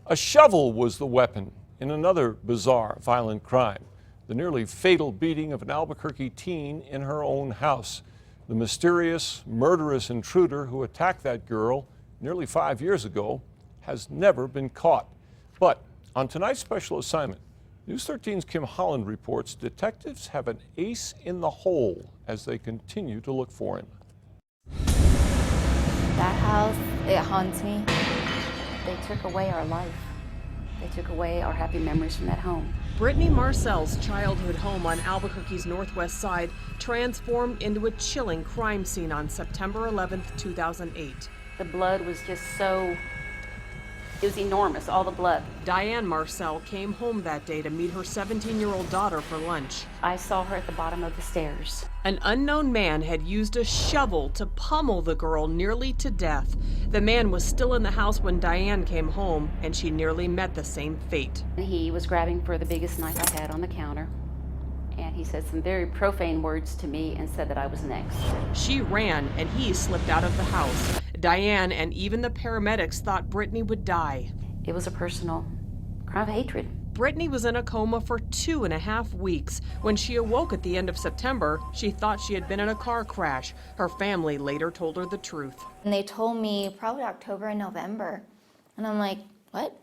A shovel was the weapon in another bizarre violent crime, the nearly fatal beating of an Albuquerque teen in her own house. The mysterious, murderous intruder who attacked that girl nearly 5 years ago has never been caught. But on tonight's special assignment, News 13's Kim Holland reports detectives have an ace in the hole as they continue to look for him. That house, it haunts me. They took away our life. They took away our happy memories from that home. Brittany Marcel's childhood home on Albuquerque's northwest side transformed into a chilling crime scene on September 11, 2008. The blood was just it was enormous, all the blood. Diane Marcel came home that day to meet her 17-year-old daughter for lunch. I saw her at the bottom of the stairs. An unknown man had used a shovel to pummel the girl nearly to death. The man was still in the house when Diane came home, and she nearly met the same fate. He was grabbing for the biggest knife I had on the counter, and he said some very profane words to me and said that I was next. She ran, and he slipped out of the house. Diane and even the paramedics thought Brittany would die. It was a personal crime of hatred. Brittany was in a coma for 2.5 weeks. When she awoke at the end of September, she thought she had been in a car crash. Her family later told her the truth. And they told me probably October and November. And I'm like, what?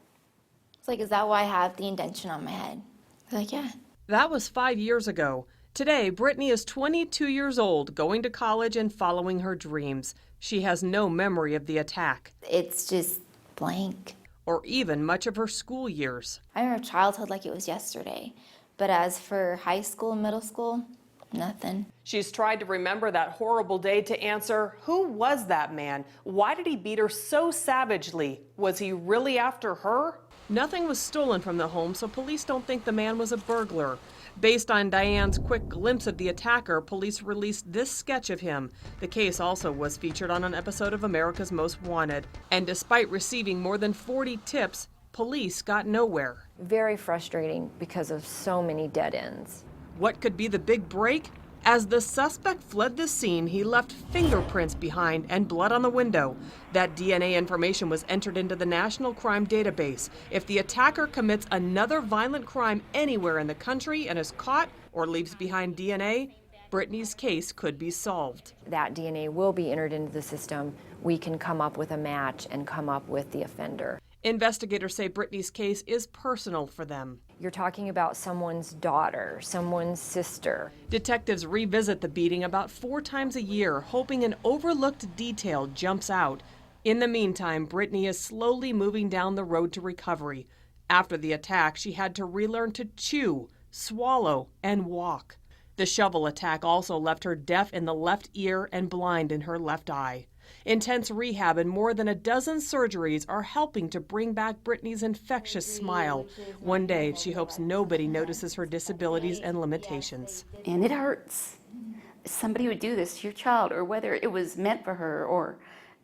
It's like, is that why I have the indentation on my head? They're like, yeah. That was 5 years ago. Today, Brittany is 22 years old, going to college and following her dreams. She has no memory of the attack. It's just blank. Or even much of her school years. I remember childhood like it was yesterday. But as for high school and middle school, nothing. She's tried to remember that horrible day to answer, who was that man? Why did he beat her so savagely? Was he really after her? Nothing was stolen from the home, so police don't think the man was a burglar. Based on Diane's quick glimpse of the attacker, police released this sketch of him. The case also was featured on an episode of America's Most Wanted. And despite receiving more than 40 tips, police got nowhere. Very frustrating because of so many dead ends. What could be the big break? As the suspect fled the scene, he left fingerprints behind and blood on the window. That DNA information was entered into the National Crime Database. If the attacker commits another violent crime anywhere in the country and is caught or leaves behind DNA, Brittany's case could be solved. That DNA will be entered into the system. We can come up with a match and come up with the offender. Investigators say Brittany's case is personal for them. You're talking about someone's daughter, someone's sister. Detectives revisit the beating about 4 times a year, hoping an overlooked detail jumps out. In the meantime, Brittany is slowly moving down the road to recovery. After the attack, she had to relearn to chew, swallow, and walk. The shovel attack also left her deaf in the left ear and blind in her left eye. Intense rehab and more than a dozen surgeries are helping to bring back Brittany's infectious smile. One day, she hopes nobody notices her disabilities and limitations. And it hurts. Somebody would do this to your child, or whether it was meant for her, or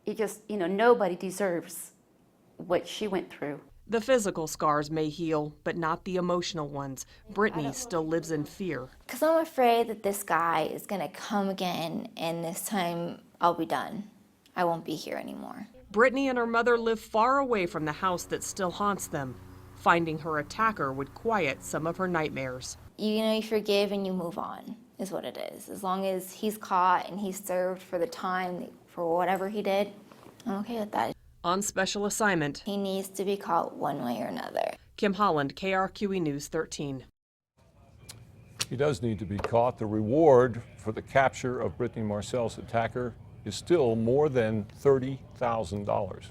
it just, nobody deserves what she went through. The physical scars may heal, but not the emotional ones. Brittany still lives in fear. Because I'm afraid that this guy is going to come again, and this time I'll be done. I won't be here anymore. Brittany and her mother live far away from the house that still haunts them. Finding her attacker would quiet some of her nightmares. You forgive and you move on, is what it is. As long as he's caught and he's served for the time, for whatever he did, I'm okay with that. On special assignment, he needs to be caught one way or another. Kim Holland, KRQE News 13. He does need to be caught. The reward for the capture of Brittany Marcel's attacker is still more than $30,000.